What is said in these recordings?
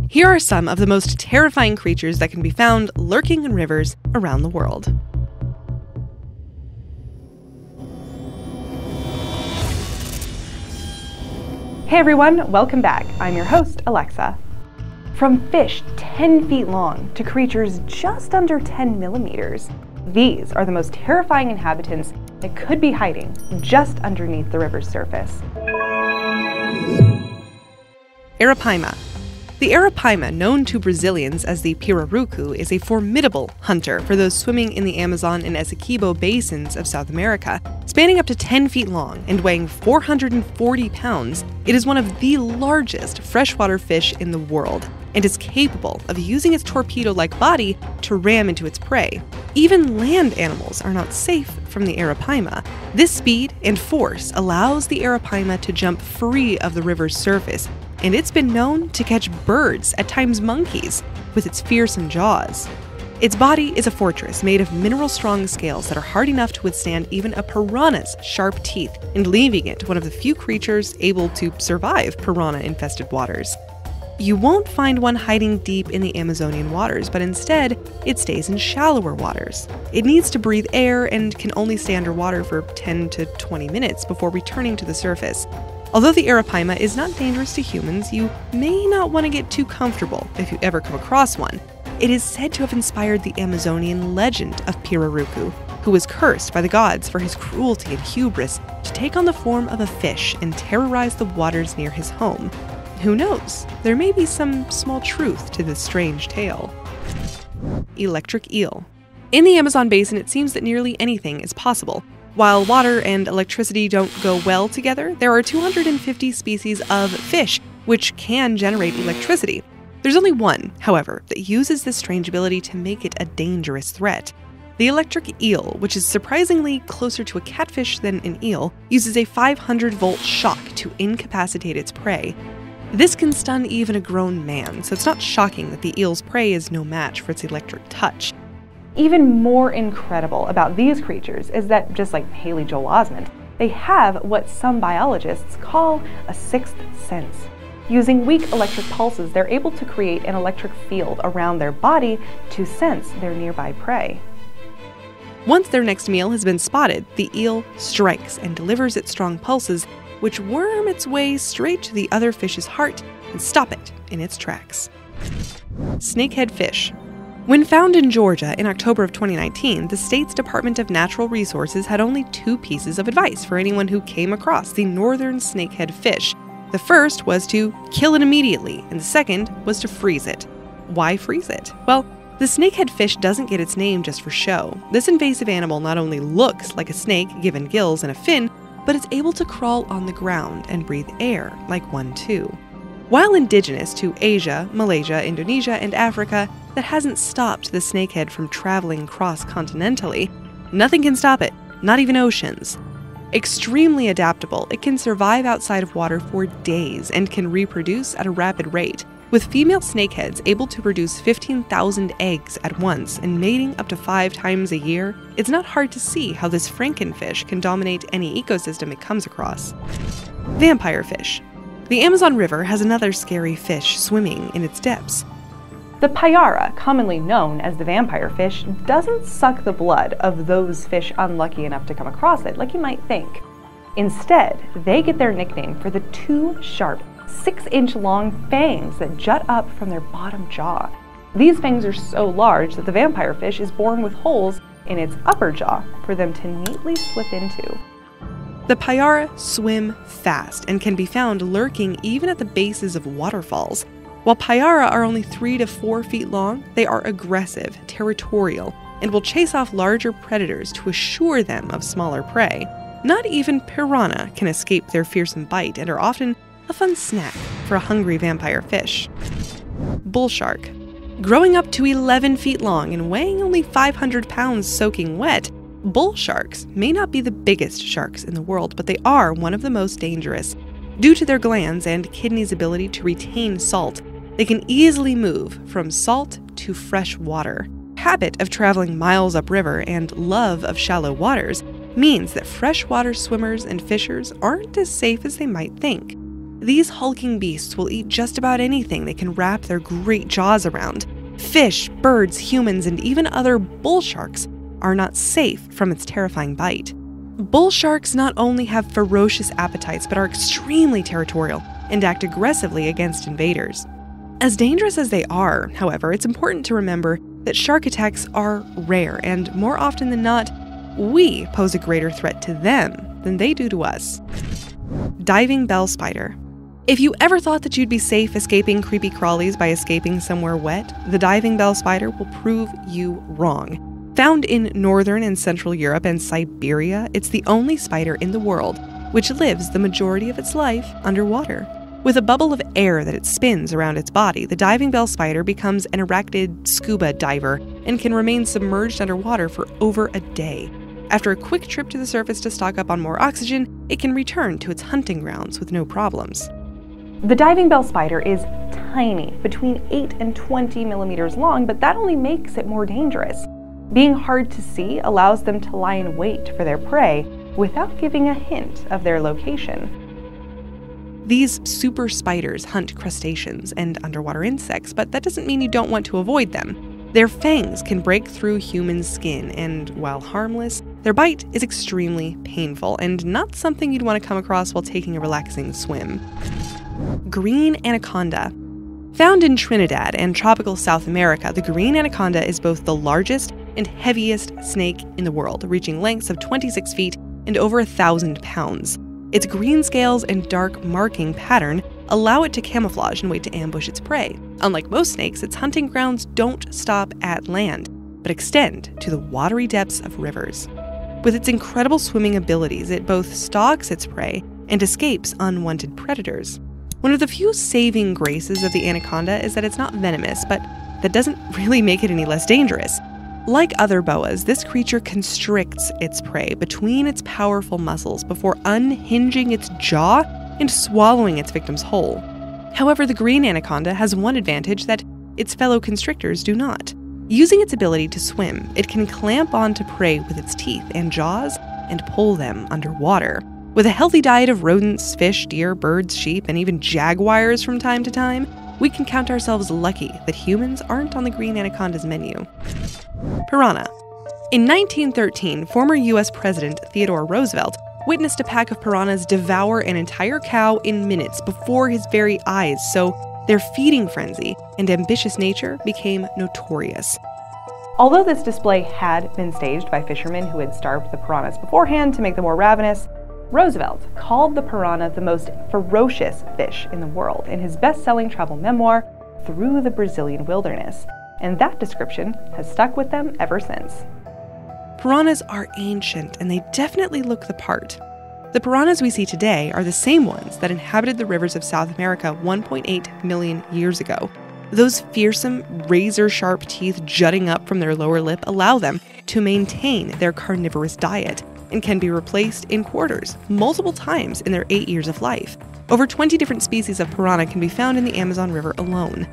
Here are some of the most terrifying creatures that can be found lurking in rivers around the world. Hey everyone, welcome back. I'm your host, Alexa. From fish 10 feet long to creatures just under 10 millimeters, these are the most terrifying inhabitants that could be hiding just underneath the river's surface. Arapaima. The arapaima, known to Brazilians as the pirarucu, is a formidable hunter for those swimming in the Amazon and Essequibo basins of South America. Spanning up to 10 feet long and weighing 440 pounds, it is one of the largest freshwater fish in the world and is capable of using its torpedo-like body to ram into its prey. Even land animals are not safe from the arapaima. This speed and force allows the arapaima to jump free of the river's surface, and it's been known to catch birds, at times monkeys, with its fearsome jaws. Its body is a fortress made of mineral-strong scales that are hard enough to withstand even a piranha's sharp teeth, and leaving it one of the few creatures able to survive piranha-infested waters. You won't find one hiding deep in the Amazonian waters, but instead, it stays in shallower waters. It needs to breathe air and can only stay underwater for 10 to 20 minutes before returning to the surface. Although the arapaima is not dangerous to humans, you may not want to get too comfortable if you ever come across one. It is said to have inspired the Amazonian legend of Pirarucu, who was cursed by the gods for his cruelty and hubris to take on the form of a fish and terrorize the waters near his home. Who knows? There may be some small truth to this strange tale. Electric eel. In the Amazon basin, it seems that nearly anything is possible. While water and electricity don't go well together, there are 250 species of fish which can generate electricity. There's only one, however, that uses this strange ability to make it a dangerous threat. The electric eel, which is surprisingly closer to a catfish than an eel, uses a 500-volt shock to incapacitate its prey. This can stun even a grown man, so it's not shocking that the eel's prey is no match for its electric touch. Even more incredible about these creatures is that, just like Haley Joel Osment, they have what some biologists call a sixth sense. Using weak electric pulses, they're able to create an electric field around their body to sense their nearby prey. Once their next meal has been spotted, the eel strikes and delivers its strong pulses, which worm its way straight to the other fish's heart and stop it in its tracks. Snakehead fish. When found in Georgia in October of 2019, the state's Department of Natural Resources had only two pieces of advice for anyone who came across the northern snakehead fish. The first was to kill it immediately, and the second was to freeze it. Why freeze it? Well, the snakehead fish doesn't get its name just for show. This invasive animal not only looks like a snake given gills and a fin, but it's able to crawl on the ground and breathe air like one too. While indigenous to Asia, Malaysia, Indonesia, and Africa, that hasn't stopped the snakehead from traveling cross-continentally. Nothing can stop it, not even oceans. Extremely adaptable, it can survive outside of water for days and can reproduce at a rapid rate, with female snakeheads able to produce 15,000 eggs at once and mating up to 5 times a year. It's not hard to see how this frankenfish can dominate any ecosystem it comes across. Vampire fish. The Amazon River has another scary fish swimming in its depths. The payara, commonly known as the vampire fish, doesn't suck the blood of those fish unlucky enough to come across it, like you might think. Instead, they get their nickname for the 2 sharp, 6-inch-long fangs that jut up from their bottom jaw. These fangs are so large that the vampire fish is born with holes in its upper jaw for them to neatly slip into. The payara swim fast and can be found lurking even at the bases of waterfalls. While payara are only 3 to 4 feet long, they are aggressive, territorial, and will chase off larger predators to assure them of smaller prey. Not even piranha can escape their fearsome bite and are often a fun snack for a hungry vampire fish. Bull shark. Growing up to 11 feet long and weighing only 500 pounds soaking wet, bull sharks may not be the biggest sharks in the world, but they are one of the most dangerous. Due to their glands and kidneys' ability to retain salt, they can easily move from salt to fresh water. Habit of traveling miles upriver and love of shallow waters means that freshwater swimmers and fishers aren't as safe as they might think. These hulking beasts will eat just about anything they can wrap their great jaws around. Fish, birds, humans, and even other bull sharks are not safe from its terrifying bite. Bull sharks not only have ferocious appetites but are extremely territorial and act aggressively against invaders. As dangerous as they are, however, it's important to remember that shark attacks are rare, and more often than not, we pose a greater threat to them than they do to us. Diving bell spider. If you ever thought that you'd be safe escaping creepy crawlies by escaping somewhere wet, the diving bell spider will prove you wrong. Found in northern and central Europe and Siberia, it's the only spider in the world which lives the majority of its life underwater. With a bubble of air that it spins around its body, the diving bell spider becomes an arachnid scuba diver and can remain submerged underwater for over a day. After a quick trip to the surface to stock up on more oxygen, it can return to its hunting grounds with no problems. The diving bell spider is tiny, between 8 and 20 millimeters long, but that only makes it more dangerous. Being hard to see allows them to lie in wait for their prey without giving a hint of their location. These super spiders hunt crustaceans and underwater insects, but that doesn't mean you don't want to avoid them. Their fangs can break through human skin, and while harmless, their bite is extremely painful and not something you'd want to come across while taking a relaxing swim. Green anaconda. Found in Trinidad and tropical South America, the green anaconda is both the largest and heaviest snake in the world, reaching lengths of 26 feet and over 1,000 pounds. Its green scales and dark marking pattern allow it to camouflage and wait to ambush its prey. Unlike most snakes, its hunting grounds don't stop at land, but extend to the watery depths of rivers. With its incredible swimming abilities, it both stalks its prey and escapes unwanted predators. One of the few saving graces of the anaconda is that it's not venomous, but that doesn't really make it any less dangerous. Like other boas, this creature constricts its prey between its powerful muscles before unhinging its jaw and swallowing its victims whole. However, the green anaconda has one advantage that its fellow constrictors do not. Using its ability to swim, it can clamp onto prey with its teeth and jaws and pull them underwater. With a healthy diet of rodents, fish, deer, birds, sheep, and even jaguars from time to time, we can count ourselves lucky that humans aren't on the green anaconda's menu. Piranha. In 1913, former U.S. President Theodore Roosevelt witnessed a pack of piranhas devour an entire cow in minutes before his very eyes, so their feeding frenzy and ambitious nature became notorious. Although this display had been staged by fishermen who had starved the piranhas beforehand to make them more ravenous, Roosevelt called the piranha the most ferocious fish in the world in his best-selling travel memoir, Through the Brazilian Wilderness, and that description has stuck with them ever since. Piranhas are ancient, and they definitely look the part. The piranhas we see today are the same ones that inhabited the rivers of South America 1.8 million years ago. Those fearsome, razor-sharp teeth jutting up from their lower lip allow them to maintain their carnivorous diet and can be replaced in quarters multiple times in their 8 years of life. Over 20 different species of piranha can be found in the Amazon River alone.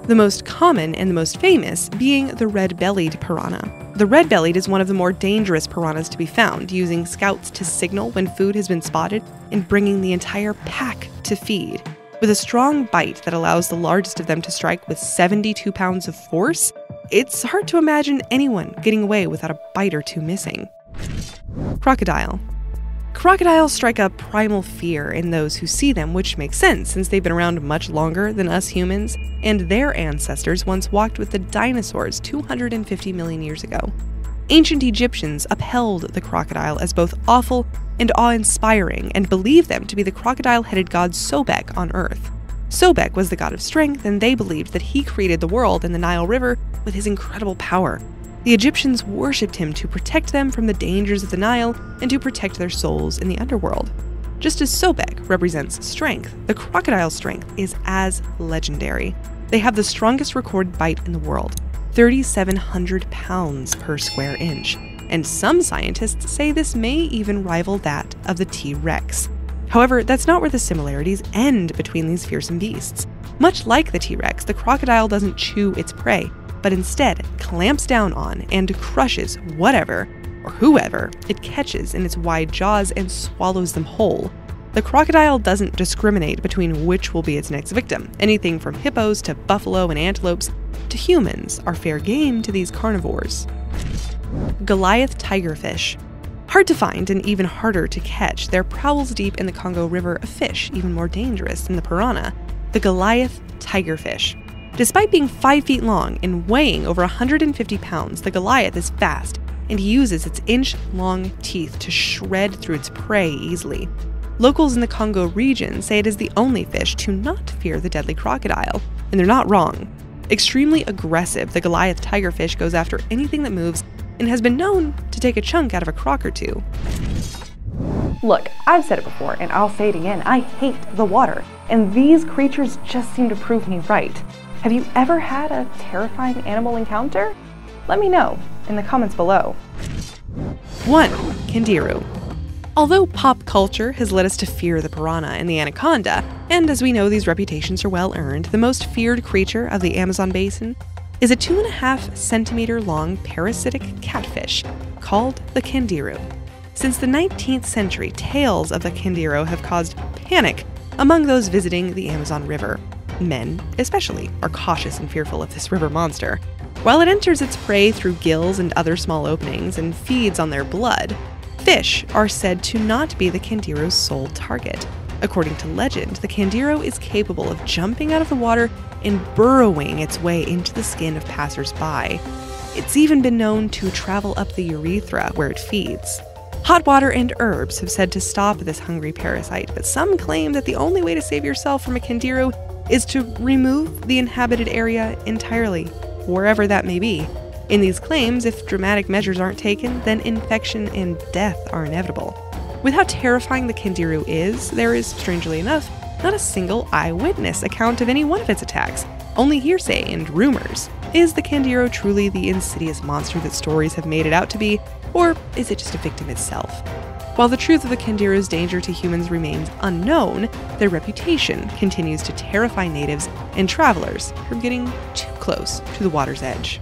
The most common and the most famous being the red-bellied piranha. The red-bellied is one of the more dangerous piranhas to be found, using scouts to signal when food has been spotted and bringing the entire pack to feed. With a strong bite that allows the largest of them to strike with 72 pounds of force, it's hard to imagine anyone getting away without a bite or two missing. Crocodile. Crocodiles strike a primal fear in those who see them, which makes sense since they've been around much longer than us humans, and their ancestors once walked with the dinosaurs 250 million years ago. Ancient Egyptians upheld the crocodile as both awful and awe-inspiring and believed them to be the crocodile-headed god Sobek on Earth. Sobek was the god of strength, and they believed that he created the world and the Nile River with his incredible power. The Egyptians worshipped him to protect them from the dangers of the Nile and to protect their souls in the underworld. Just as Sobek represents strength, the crocodile's strength is as legendary. They have the strongest recorded bite in the world, 3,700 pounds per square inch, and some scientists say this may even rival that of the T-Rex. However, that's not where the similarities end between these fearsome beasts. Much like the T-Rex, the crocodile doesn't chew its prey, but instead clamps down on and crushes whatever or whoever it catches in its wide jaws and swallows them whole. The crocodile doesn't discriminate between which will be its next victim. Anything from hippos to buffalo and antelopes to humans are fair game to these carnivores. Goliath tigerfish. Hard to find and even harder to catch, there prowls deep in the Congo River a fish even more dangerous than the piranha, the Goliath tigerfish. Despite being 5 feet long and weighing over 150 pounds, the Goliath is fast and uses its inch-long teeth to shred through its prey easily. Locals in the Congo region say it is the only fish to not fear the deadly crocodile, and they're not wrong. Extremely aggressive, the Goliath tigerfish goes after anything that moves and has been known to take a chunk out of a croc or two. Look, I've said it before, and I'll say it again, I hate the water, and these creatures just seem to prove me right. Have you ever had a terrifying animal encounter? Let me know in the comments below. 1. Candiru. Although pop culture has led us to fear the piranha and the anaconda, and as we know these reputations are well earned, the most feared creature of the Amazon basin is a 2.5 centimeter long parasitic catfish called the candiru. Since the 19th century, tales of the candiru have caused panic among those visiting the Amazon River. Men, especially, are cautious and fearful of this river monster. While it enters its prey through gills and other small openings and feeds on their blood, fish are said to not be the candiru's sole target. According to legend, the candiru is capable of jumping out of the water and burrowing its way into the skin of passers-by. It's even been known to travel up the urethra where it feeds. Hot water and herbs have said to stop this hungry parasite, but some claim that the only way to save yourself from a candiru is to remove the inhabited area entirely, wherever that may be. In these claims, if dramatic measures aren't taken, then infection and death are inevitable. With how terrifying the candiru is, there is, strangely enough, not a single eyewitness account of any one of its attacks, only hearsay and rumors. Is the candiru truly the insidious monster that stories have made it out to be, or is it just a victim itself? While the truth of the candiru's danger to humans remains unknown, their reputation continues to terrify natives and travelers from getting too close to the water's edge.